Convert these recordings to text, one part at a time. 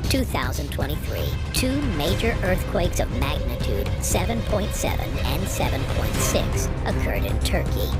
2023, two major earthquakes of magnitude 7.7 and 7.6 occurred in Turkey.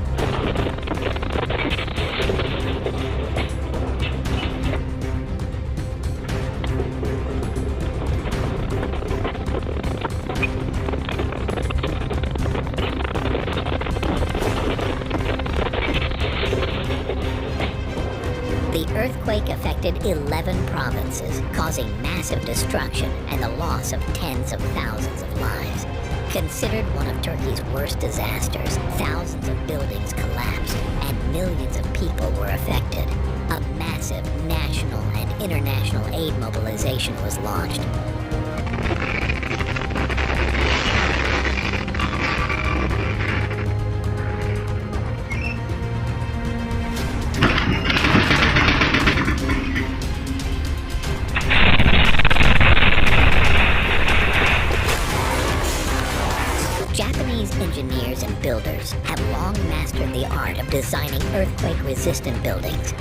The earthquake affected 11 provinces, causing massive destruction and the loss of tens of thousands of lives. Considered one of Turkey's worst disasters, thousands of buildings collapsed and millions of people were affected. A massive national and international aid mobilization was launched. Japanese engineers and builders have long mastered the art of designing earthquake-resistant buildings.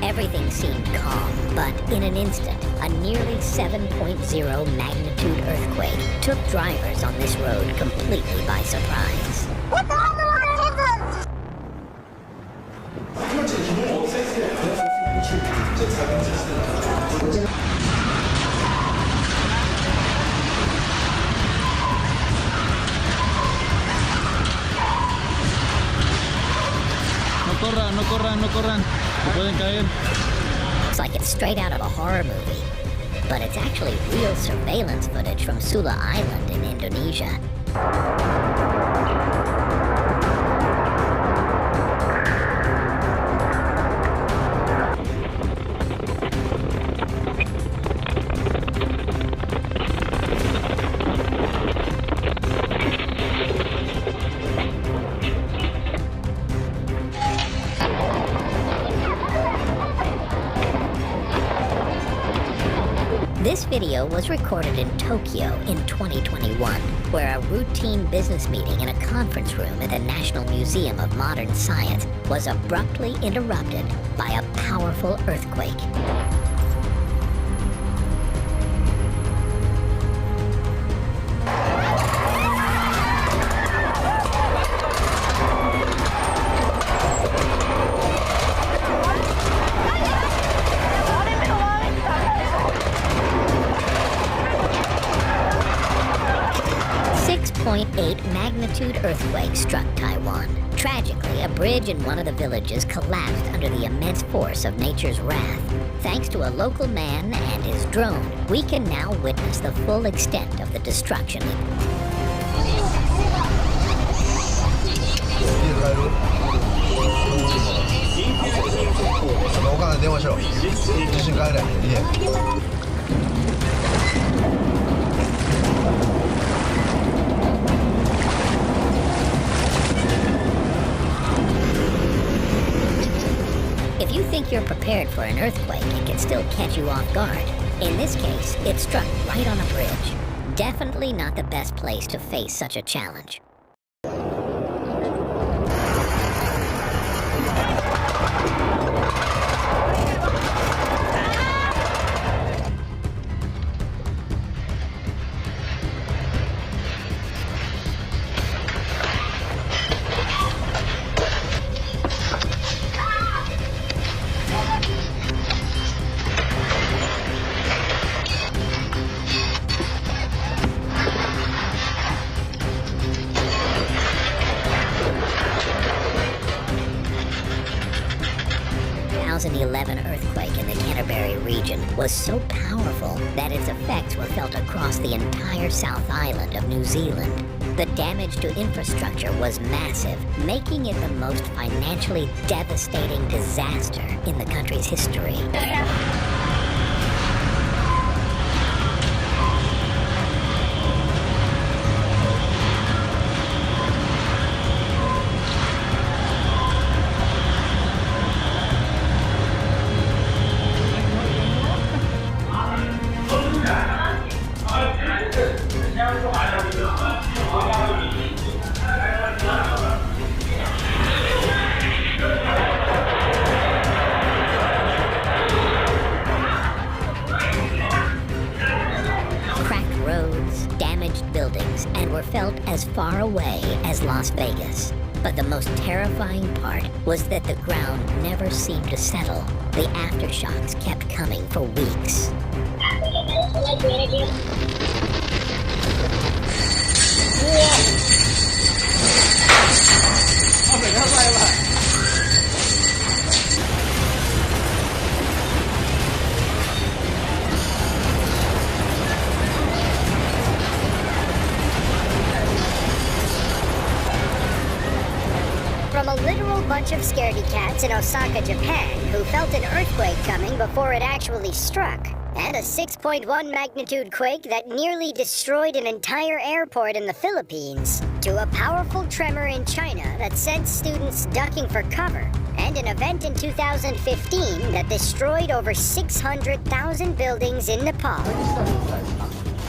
Everything seemed calm, but in an instant, a nearly 7.0 magnitude earthquake took drivers on this road completely by surprise. No corran, se pueden caer. It's like it's straight out of a horror movie, but it's actually real surveillance footage from Sula Island in Indonesia. 'This video was recorded in Tokyo in 2021, where a routine business meeting in a conference room at the National Museum of Modern Science was abruptly interrupted by a powerful earthquake. Magnitude earthquake struck Taiwan. Tragically, a bridge in one of the villages collapsed under the immense force of nature's wrath. Thanks to a local man and his drone, we can now witness the full extent of the destruction. If you think you're prepared for an earthquake, it can still catch you off guard. In this case, it struck right on a bridge. Definitely not the best place to face such a challenge. The 2011 earthquake in the Canterbury region was so powerful powerful that its effects were felt across the entire South Island of New Zealand. The damage to infrastructure was massive, making it the most financially devastating disaster in the country's history. Buildings and were felt as far away as Las Vegas. But the most terrifying part was that the ground never seemed to settle. The aftershocks kept coming for weeks. From a literal bunch of scaredy cats in Osaka, Japan, who felt an earthquake coming before it actually struck, and a 6.1 magnitude quake that nearly destroyed an entire airport in the Philippines, to a powerful tremor in China that sent students ducking for cover, and an event in 2015 that destroyed over 600,000 buildings in Nepal.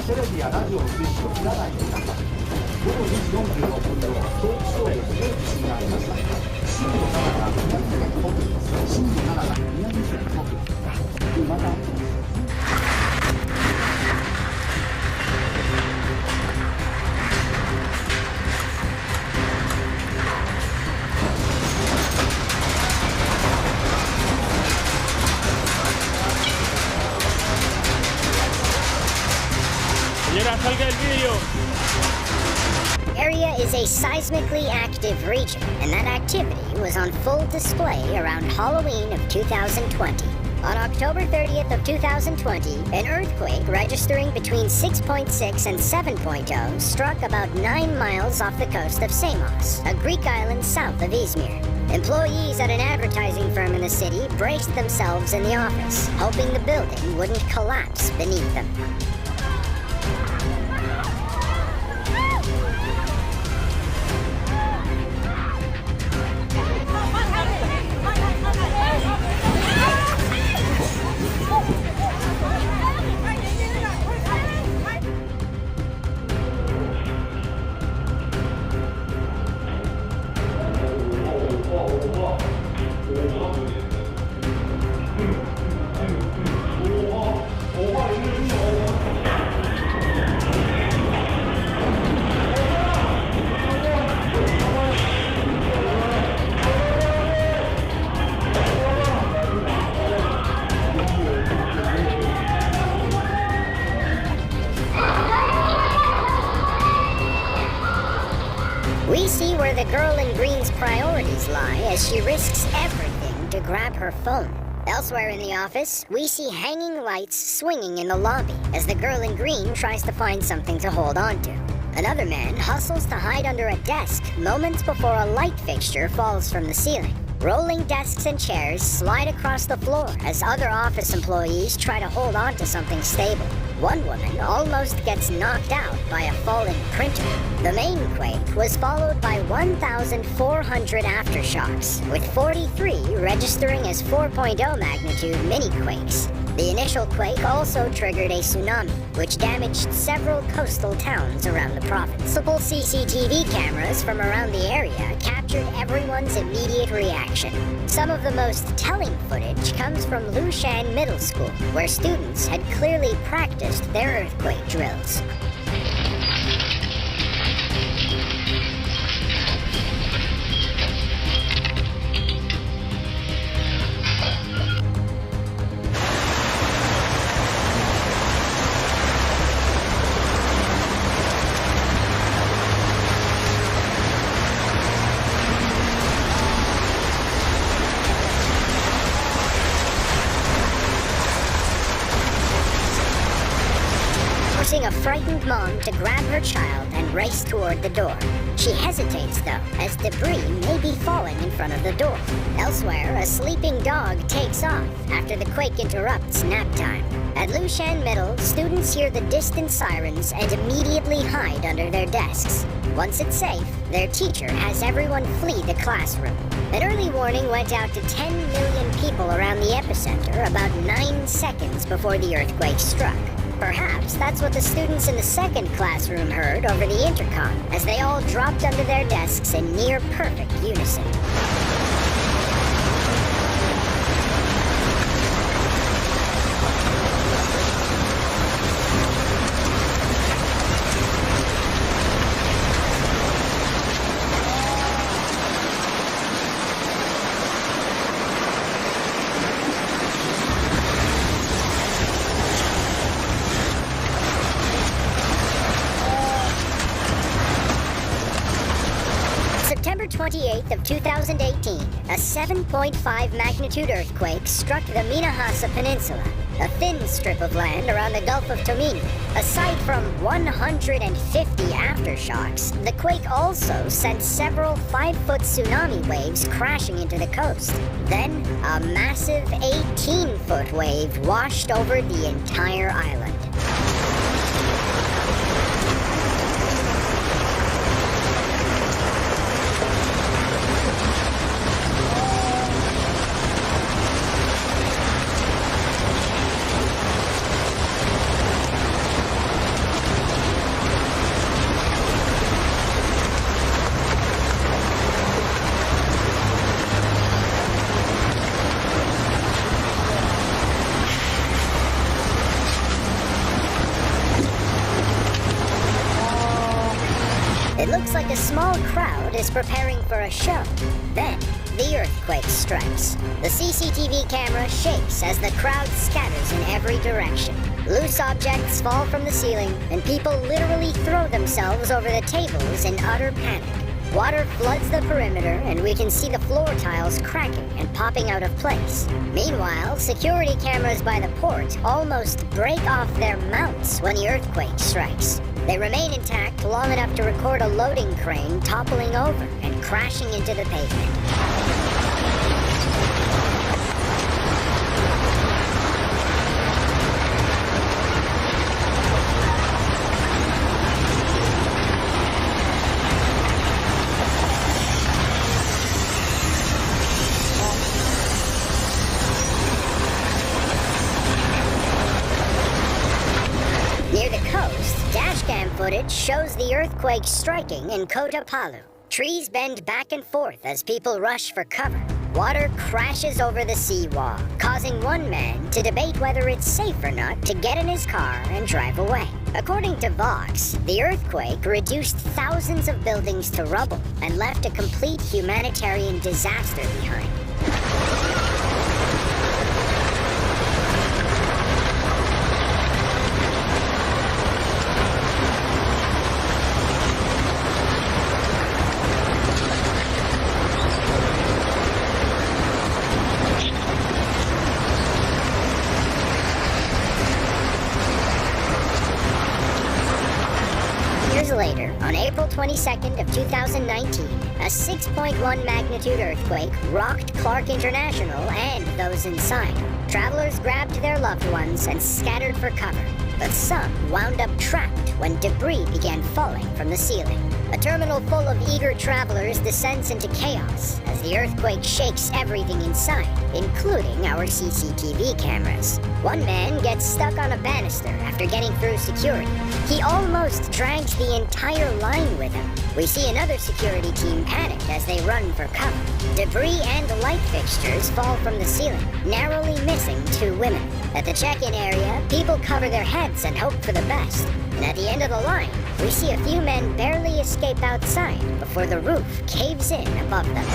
テレビやラジオのスイッチを切らないでください。午後2時46分では東北地方で強い地震がありました。震度7が宮城県北部、震度7が宮城県北部、またArea is a seismically active region, and that activity was on full display around Halloween of 2020. On October 30th of 2020, an earthquake registering between 6.6 and 7.0 struck about 9 miles off the coast of Samos, a Greek island south of Izmir. Employees at an advertising firm in the city braced themselves in the office, hoping the building wouldn't collapse beneath them. We see where the girl in green's priorities lie as she risks everything to grab her phone. Elsewhere in the office, we see hanging lights swinging in the lobby as the girl in green tries to find something to hold on to. Another man hustles to hide under a desk moments before a light fixture falls from the ceiling. Rolling desks and chairs slide across the floor as other office employees try to hold on to something stable. One woman almost gets knocked out by a falling printer. The main quake was followed by 1,400 aftershocks, with 43 registering as 4.0 magnitude mini-quakes. The initial quake also triggered a tsunami, which damaged several coastal towns around the province. Multiple CCTV cameras from around the area captured everyone's immediate reaction. Some of the most telling footage comes from Lushan Middle School, where students had clearly practiced their earthquake drills. forcing a frightened mom to grab her child and race toward the door. She hesitates, though, as debris may be falling in front of the door. Elsewhere, a sleeping dog takes off after the quake interrupts nap time. At Lushan Middle, students hear the distant sirens and immediately hide under their desks. Once it's safe, their teacher has everyone flee the classroom. An early warning went out to 10 million people around the epicenter about 9 seconds before the earthquake struck. Perhaps that's what the students in the second classroom heard over the intercom as they all dropped under their desks in near perfect unison. September 28th of 2018, a 7.5 magnitude earthquake struck the Minahasa Peninsula, a thin strip of land around the Gulf of Tonkin. Aside from 150 aftershocks, the quake also sent several 5-foot tsunami waves crashing into the coast. Then, a massive 18-foot wave washed over the entire island. It looks like a small crowd is preparing for a show. Then, the earthquake strikes. The CCTV camera shakes as the crowd scatters in every direction. Loose objects fall from the ceiling, and people literally throw themselves over the tables in utter panic. Water floods the perimeter, and we can see the floor tiles cracking and popping out of place. Meanwhile, security cameras by the port almost break off their mounts when the earthquake strikes. They remain intact long enough to record a loading crane toppling over and crashing into the pavement. Near the coast, dashcam footage shows the earthquake striking in Kota Palu. Trees bend back and forth as people rush for cover. Water crashes over the seawall, causing one man to debate whether it's safe or not to get in his car and drive away. According to Vox, the earthquake reduced thousands of buildings to rubble and left a complete humanitarian disaster behind. Later, on April 22nd of 2019, a 6.1 magnitude earthquake rocked Clark International and those inside. Travelers grabbed their loved ones and scattered for cover, but some wound up trapped when debris began falling from the ceiling. A terminal full of eager travelers descends into chaos as the earthquake shakes everything inside, including our CCTV cameras. One man gets stuck on a banister after getting through security. He almost drags the entire line with him. We see another security team panic as they run for cover. Debris and light fixtures fall from the ceiling, narrowly missing 2 women. At the check-in area, people cover their heads and hope for the best. And at the end of the line, we see a few men barely escape outside before the roof caves in above them.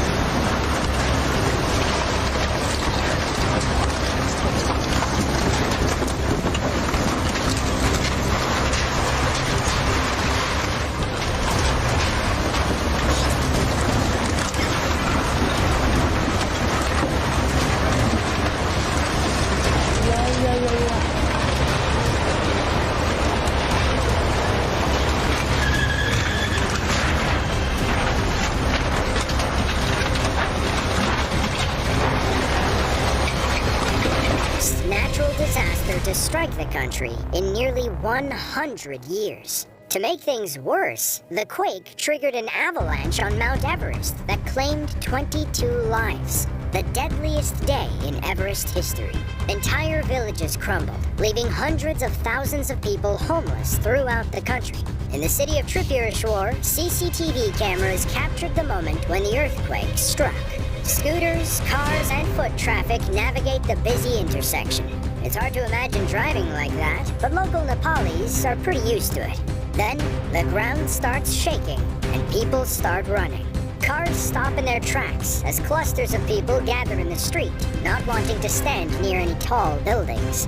to strike the country in nearly 100 years. To make things worse, the quake triggered an avalanche on Mount Everest that claimed 22 lives, the deadliest day in Everest history. Entire villages crumbled, leaving hundreds of thousands of people homeless throughout the country. In the city of Tripurashwar, CCTV cameras captured the moment when the earthquake struck. Scooters, cars, and foot traffic navigate the busy intersection. It's hard to imagine driving like that, but local Nepalis are pretty used to it. Then, the ground starts shaking, and people start running. Cars stop in their tracks as clusters of people gather in the street, not wanting to stand near any tall buildings.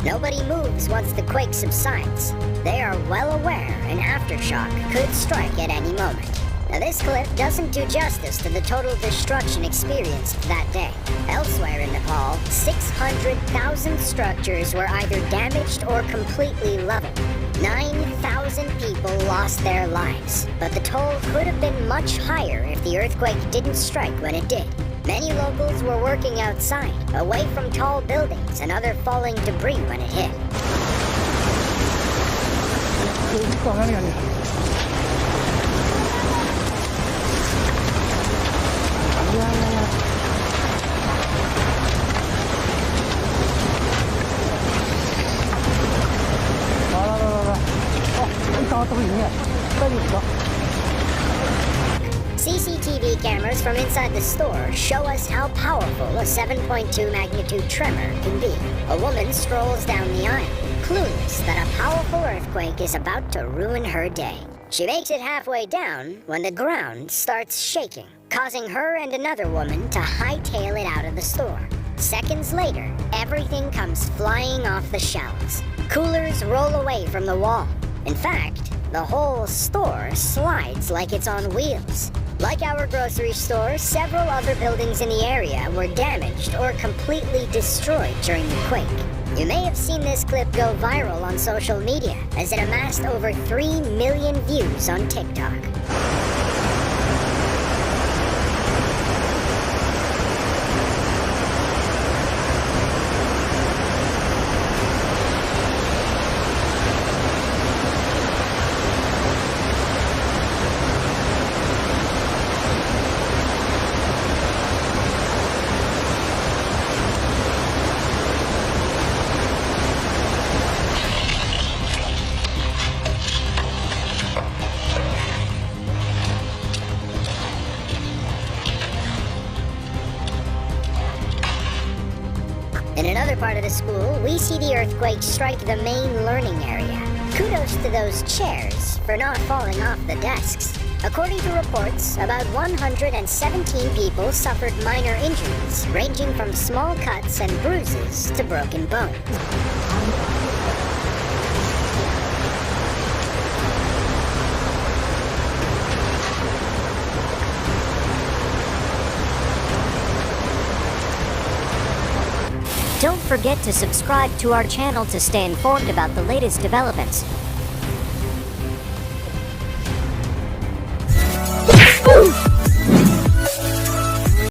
Nobody moves once the quake subsides. They are well aware an aftershock could strike at any moment. Now this clip doesn't do justice to the total destruction experienced that day. Elsewhere in Nepal, 600,000 structures were either damaged or completely leveled. 9,000 people lost their lives, but the toll could have been much higher if the earthquake didn't strike when it did. Many locals were working outside, away from tall buildings and other falling debris when it hit. CCTV cameras from inside the store show us how powerful a 7.2 magnitude tremor can be. A woman strolls down the aisle, clueless that a powerful earthquake is about to ruin her day. She makes it halfway down when the ground starts shaking, causing her and another woman to hightail it out of the store. Seconds later, everything comes flying off the shelves. Coolers roll away from the wall. In fact, the whole store slides like it's on wheels. Like our grocery store, several other buildings in the area were damaged or completely destroyed during the quake. You may have seen this clip go viral on social media, as it amassed over 3 million views on TikTok. In another part of the school, we see the earthquake strike the main learning area. Kudos to those chairs for not falling off the desks. According to reports, about 117 people suffered minor injuries, ranging from small cuts and bruises to broken bones. Don't forget to subscribe to our channel to stay informed about the latest developments.